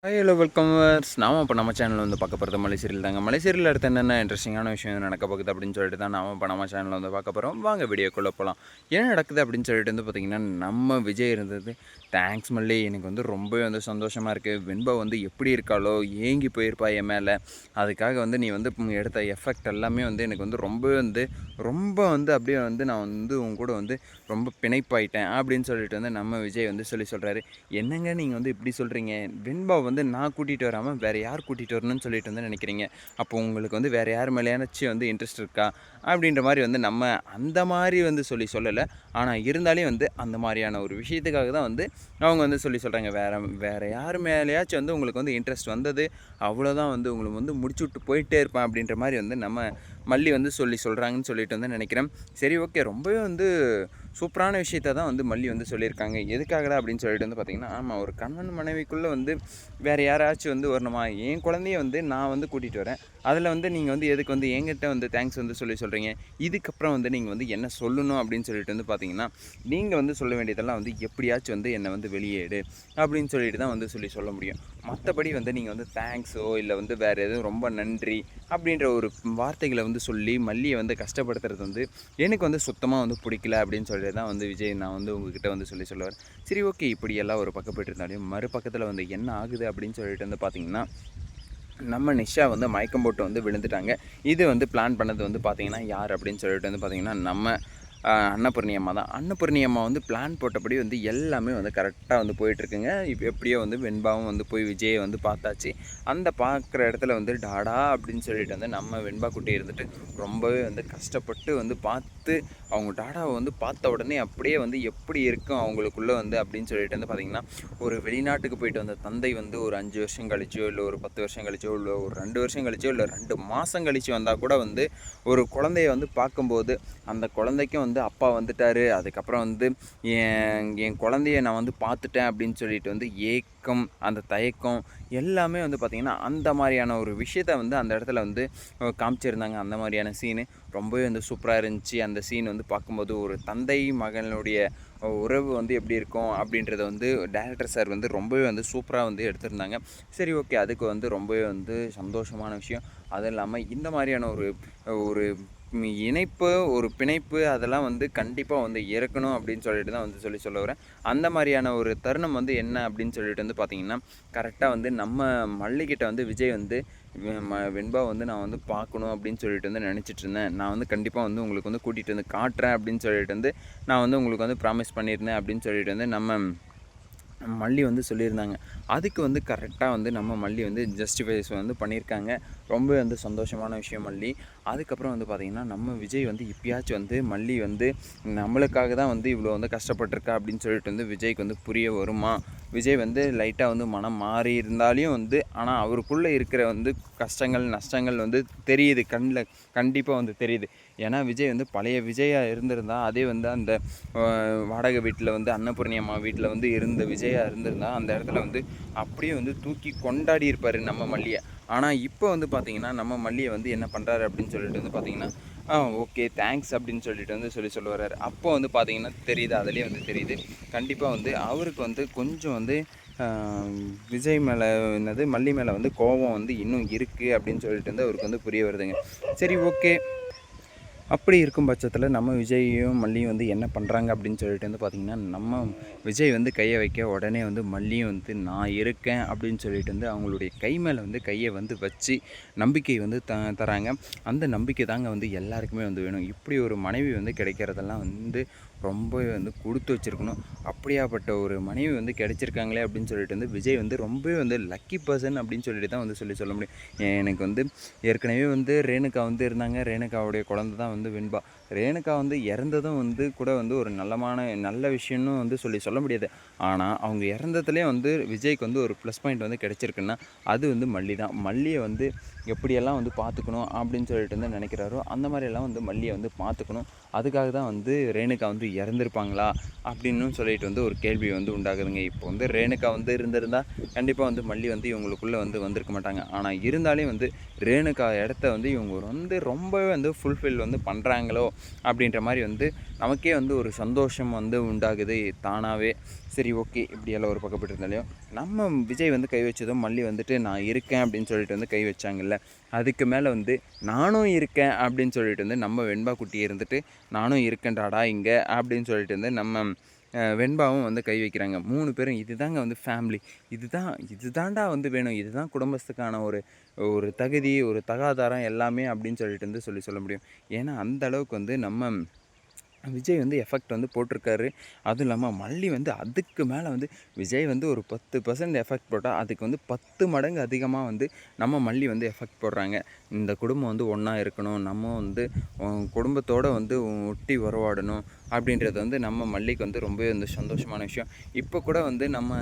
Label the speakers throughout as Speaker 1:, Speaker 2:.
Speaker 1: Hello வெல்கமர்ஸ். நாம இப்போ நம்ம சேனலில் வந்து பார்க்க போகிறது மலை சீரியல் தாங்க. மலை சீரியல் அடுத்து என்னென்ன இன்ட்ரெஸ்டிங்கான விஷயம் நடக்க போகுது அப்படின்னு சொல்லிட்டு தான் நாம இப்போ நம்ம சேனலில் வந்து பார்க்க போகிறோம். வாங்க வீடியோக்குள்ளே போகலாம். என்ன நடக்குது அப்படின்னு சொல்லிட்டு வந்து பார்த்திங்கன்னா, நம்ம விஜய் இருந்தது தேங்க்ஸ் மல்லி, எனக்கு வந்து ரொம்பவே வந்து சந்தோஷமாக இருக்குது. வெண்பா வந்து எப்படி இருக்காளோ ஏங்கி போயிருப்பா என் மேலே. அதுக்காக வந்து நீ வந்து எடுத்த எஃபெக்ட் எல்லாமே வந்து எனக்கு வந்து ரொம்ப வந்து அப்படியே வந்து நான் வந்து உங்க கூட வந்து ரொம்ப பிணைப்பாயிட்டேன் அப்படின்னு சொல்லிட்டு வந்து நம்ம விஜய் வந்து சொல்கிறாரு. என்னங்க நீங்கள் வந்து இப்படி சொல்கிறீங்க? வெண்பா வந்து நான் கூட்டிகிட்டு வராமல் வேறு யார் கூட்டிகிட்டு வரணும்னு சொல்லிட்டு வந்து நினைக்கிறீங்க? அப்போ உங்களுக்கு வந்து வேறு யார் மேலேயாச்சும் வந்து இன்ட்ரெஸ்ட் இருக்கா அப்படின்ற மாதிரி வந்து நம்ம அந்த மாதிரி வந்து சொல்லலை. ஆனால் இருந்தாலே வந்து அந்த மாதிரியான ஒரு விஷயத்துக்காக தான் வந்து அவங்க வந்து சொல்கிறாங்க. வேறு யார் மேலேயாச்சும் வந்து உங்களுக்கு வந்து இன்ட்ரெஸ்ட் வந்தது அவ்வளோதான், வந்து உங்களுக்கு வந்து முடிச்சு விட்டு போயிட்டே இருப்பேன் அப்படின்ற மாதிரி வந்து நம்ம மல்லி வந்து சொல்கிறாங்கன்னு சொல்லிட்டு வந்து நினைக்கிறேன். சரி, ஓகே, ரொம்பவே வந்து சூப்பரான விஷயத்த தான் வந்து மல்லி வந்து சொல்லியிருக்காங்க. எதுக்காகடா அப்படின்னு சொல்லிட்டு வந்து பார்த்திங்கன்னா, ஆமாம், ஒரு கணவன் மனைவிக்குள்ளே வந்து வேறு யாராச்சும் வந்து வரணுமா? என் குழந்தைய வந்து நான் வந்து கூட்டிகிட்டு வரேன். அதில் வந்து நீங்கள் வந்து எதுக்கு வந்து என்கிட்ட வந்து தேங்க்ஸ் வந்து சொல்கிறீங்க? இதுக்கப்புறம் வந்து நீங்கள் வந்து என்ன சொல்லணும் அப்படின்னு சொல்லிட்டு வந்து பார்த்தீங்கன்னா, நீங்கள் வந்து சொல்ல வேண்டியதெல்லாம் வந்து எப்படியாச்சும் வந்து என்னை வந்து வெளியேடு அப்படின்னு சொல்லிட்டு தான் வந்து சொல்ல முடியும். மற்றபடி வந்து நீங்கள் வந்து தேங்க்ஸோ இல்லை வந்து வேறு எதுவும் ரொம்ப நன்றி அப்படின்ற ஒரு வார்த்தைகளை வந்து சொல்லி மல்லியை வந்து கஷ்டப்படுத்துறது வந்து எனக்கு வந்து சுத்தமாக வந்து பிடிக்கல அப்படின்னு சொல்லி தான் வந்து விஜய் நான் வந்து உங்ககிட்ட வந்து சொல்லுவார். சரி, ஓகே, இப்படியெல்லாம் ஒரு பக்கம் போய்ட்டு இருந்தாலும் மறுபக்கத்தில் வந்து என்ன ஆகுது அப்படின்னு சொல்லிட்டு வந்து பார்த்திங்கன்னா, நம்ம நிஷா வந்து மயக்கம் போட்டு வந்து விழுந்துட்டாங்க. இது வந்து பிளான் பண்ணது வந்து பார்த்திங்கன்னா யார் அப்படின்னு சொல்லிட்டு வந்து பார்த்திங்கன்னா, நம்ம அன்னபூர்ணி அம்மா தான். அன்னபூர்ணி அம்மா வந்து பிளான் போட்டபடி வந்து எல்லாமே வந்து கரெக்டாக வந்து போயிட்டுருக்குங்க. இப்போ எப்படியோ வந்து வெண்பாவும் வந்து போய் விஜயை வந்து பார்த்தாச்சு. அந்த பார்க்குற இடத்துல வந்து டாடா அப்படின்னு சொல்லிட்டு வந்து நம்ம வெண்பா குட்டி இருந்துட்டு ரொம்பவே வந்து கஷ்டப்பட்டு வந்து பார்த்து அவங்க டாடாவை வந்து பார்த்த உடனே அப்படியே வந்து எப்படி இருக்கும் அவங்களுக்குள்ளே வந்து அப்படின்னு சொல்லிட்டு வந்து பார்த்திங்கன்னா, ஒரு வெளிநாட்டுக்கு போயிட்டு வந்த தந்தை வந்து ஒரு 5 வருஷம் கழிச்சோ இல்லை ஒரு 10 வருஷம் கழிச்சோ இல்லை ஒரு 2 வருஷம் கழிச்சோ இல்லை 2 மாதம் கழிச்சு வந்தால் கூட வந்து ஒரு குழந்தைய வந்து பார்க்கும்போது அந்த குழந்தைக்கும் வந்து அப்பா வந்துட்டார், அதுக்கப்புறம் வந்து என் குழந்தைய நான் வந்து பார்த்துட்டேன் அப்படின்னு சொல்லிட்டு வந்து ஏக்கம், அந்த தயக்கம் எல்லாமே வந்து பார்த்திங்கன்னா அந்த மாதிரியான ஒரு விஷயத்த வந்து அந்த இடத்துல வந்து காமிச்சிருந்தாங்க. அந்த மாதிரியான சீனு ரொம்பவே வந்து சூப்பராக இருந்துச்சு. அந்த சீன் வந்து பார்க்கும்போது ஒரு தந்தை மகனுடைய உறவு வந்து எப்படி இருக்கும் அப்படின்றத வந்து டைரக்டர் சார் வந்து ரொம்பவே வந்து சூப்பராக வந்து எடுத்திருந்தாங்க. சரி, ஓகே, அதுக்கு வந்து ரொம்பவே வந்து சந்தோஷமான விஷயம். அதுவும் இல்லாமல் இந்த மாதிரியான ஒரு ஒரு இணைப்பு, ஒரு பிணைப்பு அதெல்லாம் வந்து கண்டிப்பாக வந்து இறக்கணும் அப்படின்னு சொல்லிட்டு தான் வந்து சொல்ல வரேன். அந்த மாதிரியான ஒரு தருணம் வந்து என்ன அப்படின்னு சொல்லிட்டு வந்து பார்த்திங்கன்னா, கரெக்டாக வந்து நம்ம மல்லிகிட்ட வந்து விஜய் வந்து வெண்பா வந்து நான் வந்து பார்க்கணும் அப்படின்னு சொல்லிட்டு வந்து நினச்சிட்டு இருந்தேன். நான் வந்து கண்டிப்பாக வந்து உங்களுக்கு வந்து கூட்டிகிட்டு வந்து காட்டுறேன் அப்படின்னு சொல்லிட்டு வந்து நான் வந்து உங்களுக்கு வந்து ப்ராமிஸ் பண்ணியிருந்தேன் அப்படின்னு சொல்லிட்டு வந்து நம்ம மல்லி வந்து சொல்லியிருந்தாங்க. அதுக்கு வந்து கரெக்டாக வந்து நம்ம மல்லி வந்து ஜஸ்டிஃபைஸ் வந்து பண்ணியிருக்காங்க. ரொம்ப வந்து சந்தோஷமான விஷயம் மல்லி. அதுக்கப்புறம் வந்து பார்த்திங்கன்னா, நம்ம விஜய் வந்து இப்பயாச்சும் வந்து மல்லி வந்து நம்மளுக்காக தான் வந்து இவ்வளோ வந்து கஷ்டப்பட்டிருக்கா அப்படின்னு சொல்லிட்டு வந்து விஜய்க்கு வந்து புரிய வருமா? விஜய் வந்து லைட்டாக வந்து மனம் மாறி இருந்தாலையும் வந்து ஆனால் அவருக்குள்ளே இருக்கிற வந்து கஷ்டங்கள் நஷ்டங்கள் வந்து தெரியுது, கண்ணில் கண்டிப்பாக வந்து தெரியுது. ஏன்னா விஜய் வந்து பழைய விஜயாக இருந்திருந்தால், அதே வந்து அந்த வாடகை வீட்டில் வந்து அன்னபூர்ணி அம்மா வீட்டில் வந்து இருந்த விஜயாக இருந்திருந்தால் அந்த இடத்துல வந்து அப்படியே வந்து தூக்கி கொண்டாடி இருப்பார் நம்ம மல்லியை. ஆனால் இப்போ வந்து பார்த்திங்கன்னா நம்ம மல்லியை வந்து என்ன பண்ணுறாரு அப்படின்னு சொல்லிட்டு வந்து பார்த்திங்கன்னா, ஓகே, தேங்க்ஸ் அப்படின்னு சொல்லிட்டு வந்து சொல்ல வர்றாரு. அப்போ வந்து பார்த்திங்கன்னா தெரியுது, அதுலேயே வந்து தெரியுது கண்டிப்பாக வந்து அவருக்கு வந்து கொஞ்சம் வந்து விஜய் மேலே என்னது மல்லி மேலே வந்து கோபம் வந்து இன்னும் இருக்குது அப்படின்னு சொல்லிட்டு வந்து அவருக்கு வந்து புரிய வருதுங்க. சரி, ஓகே, அப்படி இருக்கும் பட்சத்தில் நம்ம விஜயும் மல்லியும் வந்து என்ன பண்ணுறாங்க அப்படின்னு சொல்லிட்டு வந்து பார்த்திங்கன்னா, நம்ம விஜய் வந்து கையை வைக்க உடனே வந்து மல்லியும் வந்து நான் இருக்கேன் அப்படின்னு சொல்லிட்டு வந்து அவங்களுடைய கை மேலே வந்து கையை வந்து வச்சு நம்பிக்கை வந்து தராங்க. அந்த நம்பிக்கை தாங்க வந்து எல்லாருக்குமே வந்து வேணும். இப்படி ஒரு மனைவி வந்து கிடைக்கிறதெல்லாம் வந்து ரொம்பவே வந்து கொடுத்து வச்சுருக்கணும். அப்படியாப்பட்ட ஒரு மனைவி வந்து கிடைச்சிருக்காங்களே அப்படின்னு சொல்லிட்டு வந்து விஜய் வந்து ரொம்பவே வந்து லக்கி பர்சன் அப்படின்னு சொல்லிட்டு தான் வந்து சொல்ல முடியும். எனக்கு வந்து ஏற்கனவே வந்து ரேணுகா வந்து இருந்தாங்க. ரேணுகாவுடைய குழந்தை தான் வந்து வெண்பா. ரேணுகா வந்து இறந்ததும் வந்து கூட வந்து ஒரு நல்ல விஷயம்னு வந்து சொல்ல முடியாது. ஆனால் அவங்க இறந்ததுலேயே வந்து விஜய்க்கு வந்து ஒரு ப்ளஸ் பாயிண்ட் வந்து கிடச்சிருக்குன்னா அது வந்து மல்லி தான். மல்லியை வந்து எப்படியெல்லாம் வந்து பார்த்துக்கணும் அப்படின்னு சொல்லிட்டு வந்து நினைக்கிறாரோ அந்த மாதிரியெல்லாம் வந்து மல்லியை வந்து பார்த்துக்கணும். அதுக்காக தான் வந்து ரேணுகா வந்து இறந்துருப்பாங்களா அப்படின்னு சொல்லிட்டு வந்து ஒரு கேள்வி வந்து உண்டாகுதுங்க. இப்போ வந்து ரேணுகா வந்து இருந்திருந்தால் கண்டிப்பாக வந்து மல்லி வந்து இவங்களுக்குள்ளே வந்து வந்திருக்க மாட்டாங்க. ஆனால் இருந்தாலே வந்து ரேணுகா இடத்த வந்து இவங்க வந்து ரொம்பவே வந்து ஃபுல்ஃபில் வந்து பண்ணுறாங்களோ அப்படின்ற மாதிரி வந்து நமக்கே வந்து ஒரு சந்தோஷம் வந்து உண்டாகுது தானாகவே. சரி ஓகே இப்படியெல்லாம் ஒரு பக்கப்பட்டு இருந்தாலையும் நம்ம விஜய் வந்து கை வச்சதும் மல்லி வந்துட்டு நான் இருக்கேன் அப்படின்னு சொல்லிட்டு வந்து கை வச்சாங்கல்ல, அதுக்கு மேலே வந்து நானும் இருக்கேன் அப்படின்னு சொல்லிட்டு வந்து நம்ம வெண்பா குட்டி இருந்துட்டு நானும் இருக்கேன்டாடா இங்கே அப்படின்னு சொல்லிட்டு வந்து நம்ம வெண்பாவும் வந்து கை வைக்கிறாங்க. 3 பேரும் இதுதாங்க வந்து ஃபேமிலி, இதுதான்டா வந்து வேணும், இதுதான் குடும்பத்துக்கான ஒரு ஒரு தகுதி, ஒரு தகாதாரம் எல்லாமே அப்படின்னு சொல்லிட்டு வந்து சொல்ல முடியும். ஏன்னா அந்த அளவுக்கு வந்து நம்ம விஜய் வந்து எஃபெக்ட் வந்து போட்டிருக்காரு. அதுவும் இல்லாமல் மல்லி வந்து அதுக்கு மேலே வந்து விஜய் வந்து ஒரு 10% எஃபெக்ட் போட்டால் அதுக்கு வந்து 10 மடங்கு அதிகமாக வந்து நம்ம மல்லி வந்து எஃபெக்ட் போடுறாங்க. இந்த குடும்பம் வந்து ஒன்றா இருக்கணும், நம்ம வந்து குடும்பத்தோடு வந்து ஒட்டி உறவாடணும் அப்படின்றது வந்து நம்ம மல்லிக்கு வந்து ரொம்பவே வந்து சந்தோஷமான விஷயம். இப்போ கூட வந்து நம்ம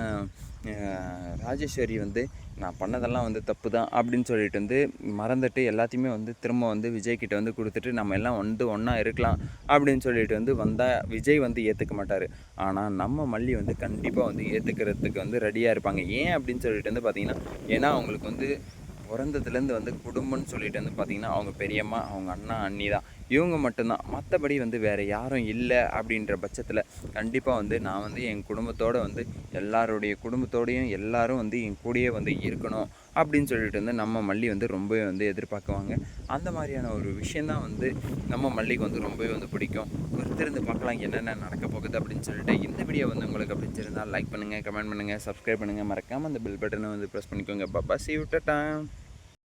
Speaker 1: ராஜேஸ்வரி வந்து நான் பண்ணதெல்லாம் வந்து தப்பு தான் அப்படின்னு சொல்லிட்டு வந்து மறந்துட்டு எல்லாத்தையுமே வந்து திரும்ப வந்து விஜய்கிட்ட வந்து கொடுத்துட்டு நம்ம எல்லாம் வந்து ஒன்றா இருக்கலாம் அப்படின்னு சொல்லிட்டு வந்து வந்தால் விஜய் வந்து ஏற்றுக்க மாட்டார். ஆனால் நம்ம மல்லி வந்து கண்டிப்பாக வந்து ஏற்றுக்கிறதுக்கு வந்து ரெடியாக இருப்பாங்க. ஏன் அப்படின்னு சொல்லிட்டு வந்து பார்த்திங்கன்னா, ஏன்னா அவங்களுக்கு வந்து பிறந்ததுலேருந்து வந்து குடும்பம்னு சொல்லிட்டு வந்து பார்த்திங்கன்னா அவங்க பெரியம்மா, அவங்க அண்ணா, அண்ணி தான், இவங்க மட்டும்தான். மற்றபடி வந்து வேறு யாரும் இல்லை அப்படின்ற பட்சத்தில் கண்டிப்பாக வந்து நான் வந்து என் குடும்பத்தோடு வந்து எல்லாருடைய குடும்பத்தோடையும் எல்லோரும் வந்து என் கூடயே வந்து இருக்கணும் அப்படின்னு சொல்லிட்டு வந்து நம்ம மல்லி வந்து ரொம்பவே வந்து எதிர்பார்க்குவாங்க. அந்த மாதிரியான ஒரு விஷயந்தான் வந்து நம்ம மல்லிக்கு வந்து ரொம்பவே வந்து பிடிக்கும். பொறுத்திருந்து பார்க்கலாம் என்னென்ன நடக்க போகுது அப்படின்னு சொல்லிட்டு. இந்த வீடியோ வந்து உங்களுக்கு பிடிச்சிருந்தால் லைக் பண்ணுங்கள், கமெண்ட் பண்ணுங்கள், சப்ஸ்கிரைப் பண்ணுங்கள், மறக்காமல் அந்த பெல் பட்டனை வந்து ப்ரெஸ் பண்ணிக்கோங்க. பாப்பா, see you, டாடா.